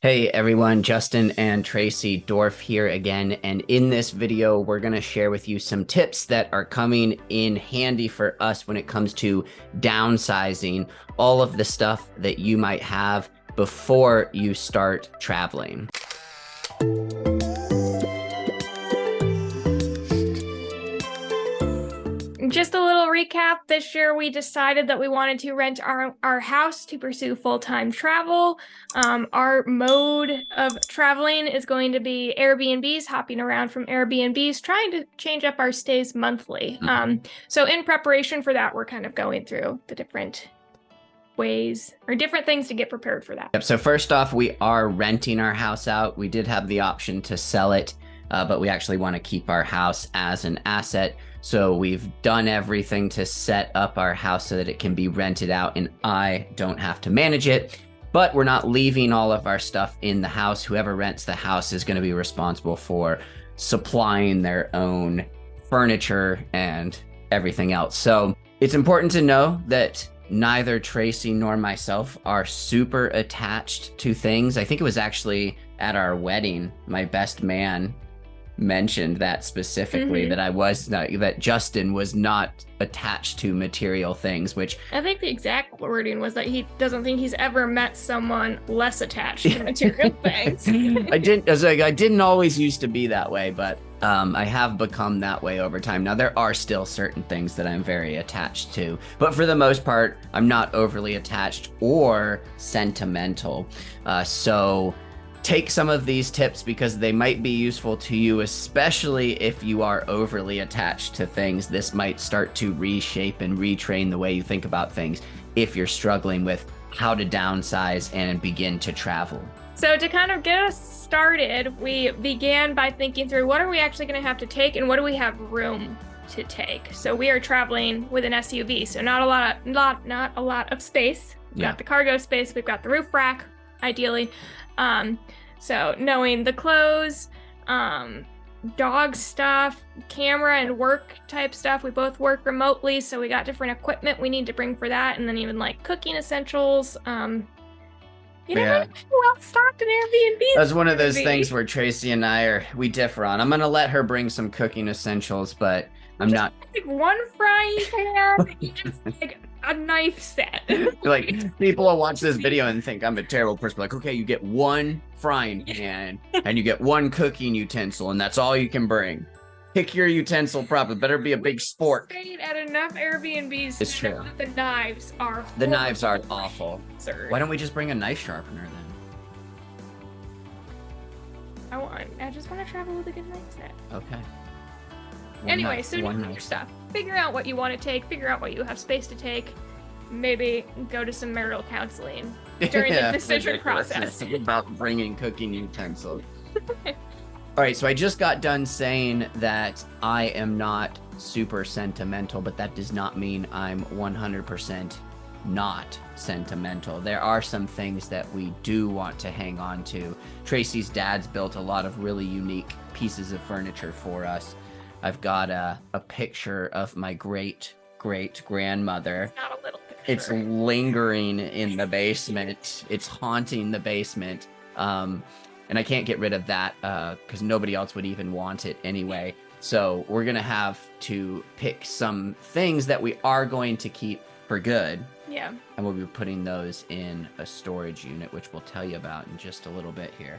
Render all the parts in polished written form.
Hey everyone, Justin and Tracy Dorff here again, and in this video we're going to share with you some tips that are coming in handy for us when it comes to downsizing all of the stuff that you might have before you start traveling. Just a little recap. This year we decided that we wanted to rent our house to pursue full-time travel. Our mode of traveling is going to be Airbnbs, hopping around from Airbnbs, trying to change up our stays monthly. So in preparation for that, we're kind of going through the different ways or different things to get prepared for that. Yep, so first off, we are renting our house out. We did have the option to sell it, but we actually want to keep our house as an asset. So we've done everything to set up our house so that it can be rented out and I don't have to manage it. But we're not leaving all of our stuff in the house. Whoever rents the house is going to be responsible for supplying their own furniture and everything else. So it's important to know that neither Tracy nor myself are super attached to things. I think it was actually at our wedding, my best man mentioned that specifically, that Justin was not attached to material things, which I think the exact wording was that he doesn't think he's ever met someone less attached to material things. I didn't always used to be that way, but I have become that way over time. Now, there are still certain things that I'm very attached to, but for the most part, I'm not overly attached or sentimental. So take some of these tips because they might be useful to you, especially if you are overly attached to things. This might start to reshape and retrain the way you think about things if you're struggling with how to downsize and begin to travel. So to kind of get us started, we began by thinking through what are we actually going to have to take and what do we have room to take. So we are traveling with an SUV, so not a lot of space. We've got the cargo space, we've got the roof rack, ideally. So knowing the clothes, dog stuff, camera and work type stuff. We both work remotely, so we got different equipment we need to bring for that, and then even like cooking essentials. You never know who else stocked an Airbnb. That's one of those things where Tracy and we differ on. I'm gonna let her bring some cooking essentials, but I'm not. Like one frying pan, just like a knife set. Like, people will watch this video and think I'm a terrible person. Like, okay, you get one frying pan and you get one cooking utensil, and that's all you can bring. Pick your utensil properly. Better be a big sport. Stayed at enough Airbnbs. It's true. The knives are. The knives are awful. Sir. Why don't we just bring a knife sharpener then? I just want to travel with a good knife set. Okay. Anyway, so do your stuff. Figure out what you want to take. Figure out what you have space to take. Maybe go to some marital counseling during the decision process. About bringing cooking utensils. All right, so I just got done saying that I am not super sentimental, but that does not mean I'm 100% not sentimental. There are some things that we do want to hang on to. Tracy's dad's built a lot of really unique pieces of furniture for us. I've got a picture of my great-great-grandmother. It's not a little picture. It's lingering in the basement. It's haunting the basement. And I can't get rid of that because nobody else would even want it anyway. So we're going to have to pick some things that we are going to keep for good. Yeah. And we'll be putting those in a storage unit, which we'll tell you about in just a little bit here.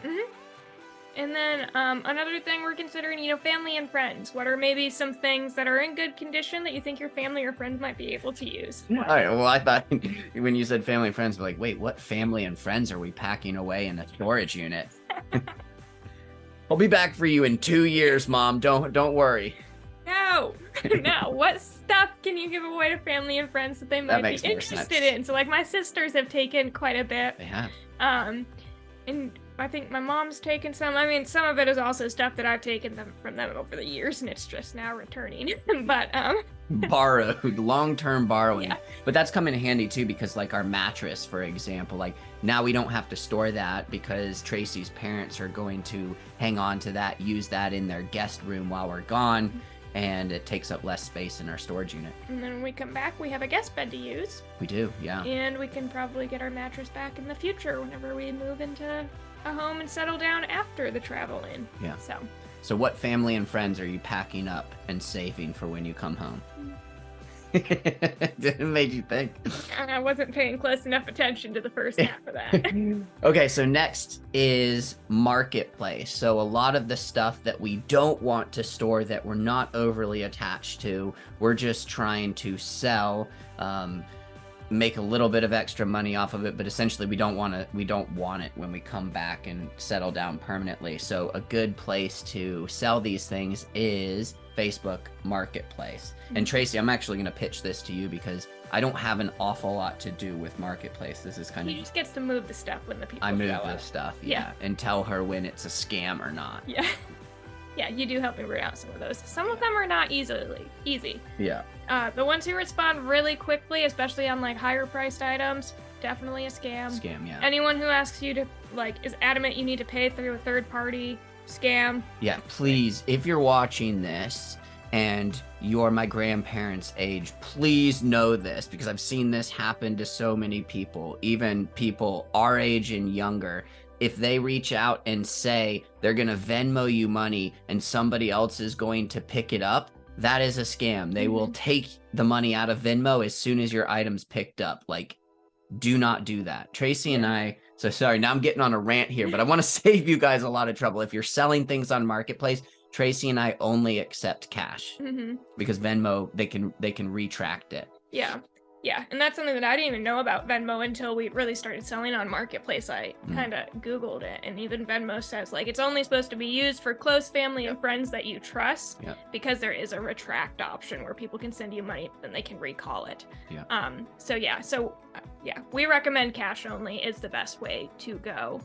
And then another thing we're considering, family and friends. What are maybe some things that are in good condition that you think your family or friends might be able to use? All right. Well, I thought when you said family and friends, I'm like, wait, what family and friends are we packing away in a storage unit? I'll be back for you in 2 years, Mom. Don't worry. No. What stuff can you give away to family and friends that they might be interested in? So like my sisters have taken quite a bit. They have. And I think my mom's taken some. I mean, some of it is also stuff that I've taken from them over the years, and it's just now returning. But borrowed, long-term borrowing. Yeah. But that's come in handy too, because like our mattress, for example, like now we don't have to store that because Tracy's parents are going to hang on to that, use that in their guest room while we're gone, and it takes up less space in our storage unit. And then when we come back, we have a guest bed to use. We do, yeah. And we can probably get our mattress back in the future whenever we move into a home and settle down after the traveling. Yeah. So what family and friends are you packing up and saving for when you come home? It made you think. I wasn't paying close enough attention to the first half of that. Okay, so next is marketplace. So a lot of the stuff that we don't want to store, that we're not overly attached to, we're just trying to sell, make a little bit of extra money off of it, but essentially we don't want it when we come back and settle down permanently. So a good place to sell these things is Facebook Marketplace. And Tracy, I'm actually going to pitch this to you because I don't have an awful lot to do with Marketplace. This is kind of... He just gets to move the stuff when the people I move show the up. stuff, yeah, and tell her when it's a scam or not. Yeah. Yeah, you do help me root out some of those. Some of them are not easy. Yeah. The ones who respond really quickly, especially on like higher priced items, definitely a scam. Scam, yeah. Anyone who asks you to is adamant you need to pay through a third party, scam. Yeah, please, if you're watching this and you're my grandparents' age, please know this, because I've seen this happen to so many people, even people our age and younger. If they reach out and say they're going to Venmo you money and somebody else is going to pick it up, that is a scam. They will take the money out of Venmo as soon as your item's picked up. Like, do not do that. Tracy and I, so sorry, now I'm getting on a rant here, but I want to save you guys a lot of trouble. If you're selling things on Marketplace, Tracy and I only accept cash because Venmo, they can retract it. Yeah, and that's something that I didn't even know about Venmo until we really started selling on Marketplace. I kind of Googled it, and even Venmo says, like, it's only supposed to be used for close family and friends that you trust, because there is a retract option where people can send you money and they can recall it. So we recommend cash only is the best way to go.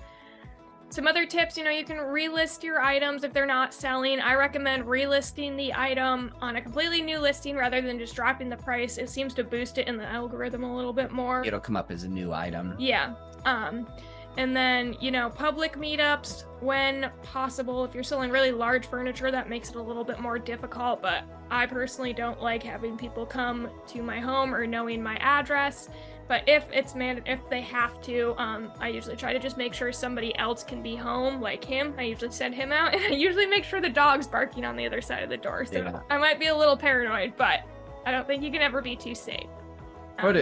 Some other tips, you can relist your items if they're not selling. I recommend relisting the item on a completely new listing rather than just dropping the price. It seems to boost it in the algorithm a little bit more. It'll come up as a new item. Yeah. And then, public meetups when possible. If you're selling really large furniture, that makes it a little bit more difficult, but I personally don't like having people come to my home or knowing my address. But if they have to, I usually try to just make sure somebody else can be home, like him. I usually send him out, and I usually make sure the dog's barking on the other side of the door. So I might be a little paranoid, but I don't think you can ever be too safe.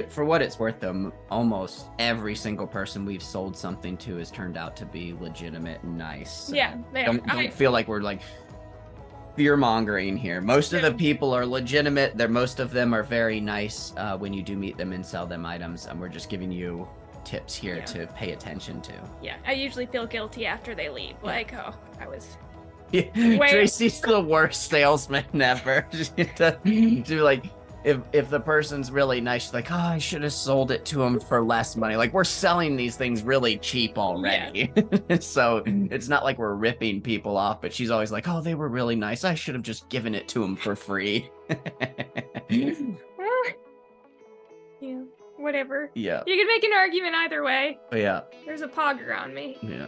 For what it's worth, though, almost every single person we've sold something to has turned out to be legitimate and nice. So don't feel like we're like fear-mongering here. Most of the people are legitimate. Most of them are very nice when you do meet them and sell them items, and we're just giving you tips here to pay attention to. Yeah, I usually feel guilty after they leave. Like, oh, I was... Tracy's the worst salesman ever. to be like, if the person's really nice, she's like, oh, I should have sold it to him for less money. Like, we're selling these things really cheap already. So it's not like we're ripping people off, but she's always like, oh, they were really nice. I should have just given it to them for free. Yeah, whatever. Yeah. You can make an argument either way. Yeah. There's a pog around me. Yeah.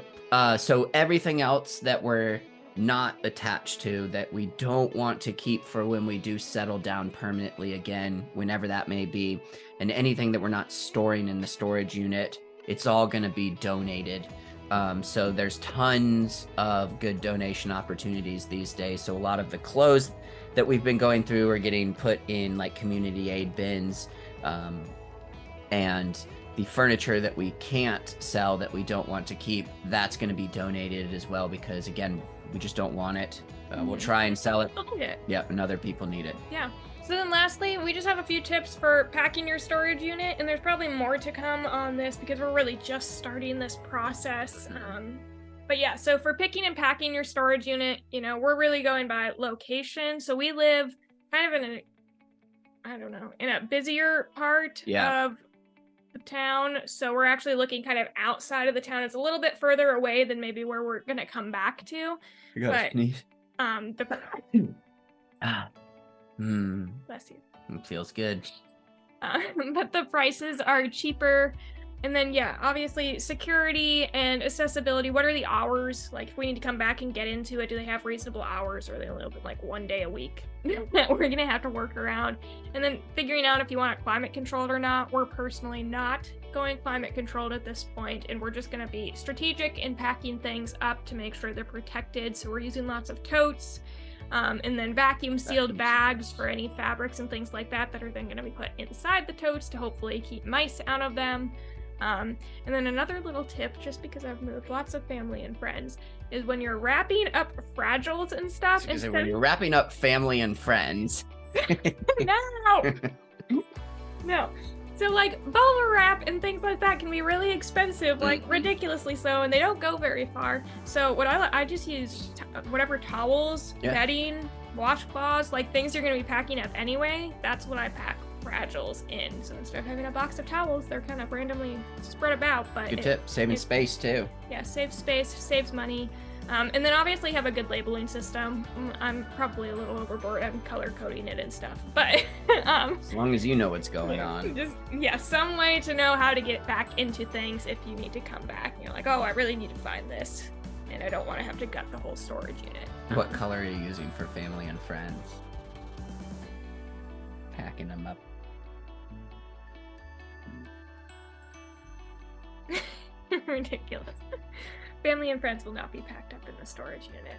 So everything else that we're not attached to, that we don't want to keep for when we do settle down permanently again, whenever that may be, and anything that we're not storing in the storage unit, it's all going to be donated. So there's tons of good donation opportunities these days. So a lot of the clothes that we've been going through are getting put in like community aid bins, and the furniture that we can't sell, that we don't want to keep, that's going to be donated as well, because again, we just don't want it. We'll try and sell it. Yep, and other people need it. Yeah. So then lastly, we just have a few tips for packing your storage unit, and there's probably more to come on this because we're really just starting this process. But yeah, so for picking and packing your storage unit, we're really going by location. So we live kind of in a busier part of the town. So we're actually looking kind of outside of the town. It's a little bit further away than maybe where we're going to come back to. You gotta sneeze. Bless you. It feels good. But the prices are cheaper. And then, obviously security and accessibility. What are the hours? Like, if we need to come back and get into it, do they have reasonable hours, or are they only open like one day a week that we're going to have to work around? And then figuring out if you want it climate controlled or not. We're personally not going climate controlled at this point, and we're just going to be strategic in packing things up to make sure they're protected. So we're using lots of totes, and then vacuum sealed bags for any fabrics and things like that are then going to be put inside the totes to hopefully keep mice out of them. And then another little tip, just because I've moved lots of family and friends, is when you're wrapping up fragiles and stuff. When you're wrapping up family and friends. No. So like bubble wrap and things like that can be really expensive, like ridiculously so, and they don't go very far. So what I just use whatever towels, bedding, washcloths, like things you're going to be packing up anyway. That's what I pack fragiles in. So instead of having a box of towels, they're kind of randomly spread about. But good tip, saving space too. Yeah, saves space, saves money. And then obviously have a good labeling system. I'm probably a little overboard on color coding it and stuff, but as long as you know what's going on. Just some way to know how to get back into things if you need to come back. You're like, oh, I really need to find this, and I don't want to have to gut the whole storage unit. What color are you using for family and friends? Packing them up. Ridiculous. Family and friends will not be packed up in the storage unit.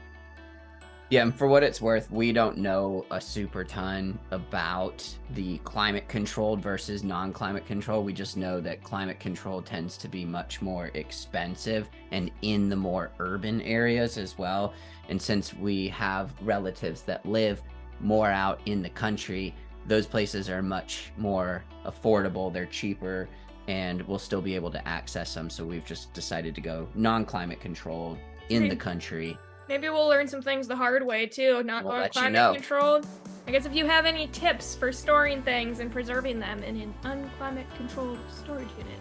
Yeah, and for what it's worth, we don't know a super ton about the climate controlled versus non-climate control. We just know that climate control tends to be much more expensive and in the more urban areas as well. And since we have relatives that live more out in the country, those places are much more affordable. They're cheaper, and we'll still be able to access them. So we've just decided to go non-climate controlled in the country. Maybe we'll learn some things the hard way too, not going climate controlled. I guess if you have any tips for storing things and preserving them in an unclimate controlled storage unit,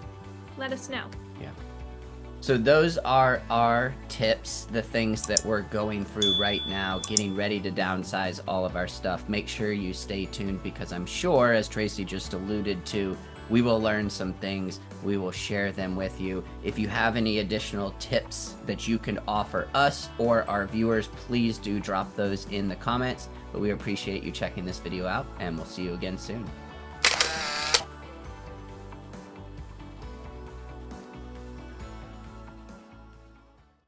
let us know. Yeah. So those are our tips, the things that we're going through right now, getting ready to downsize all of our stuff. Make sure you stay tuned, because I'm sure, as Tracy just alluded to, we will learn some things. We will share them with you. If you have any additional tips that you can offer us or our viewers, please do drop those in the comments. But we appreciate you checking this video out, and we'll see you again soon.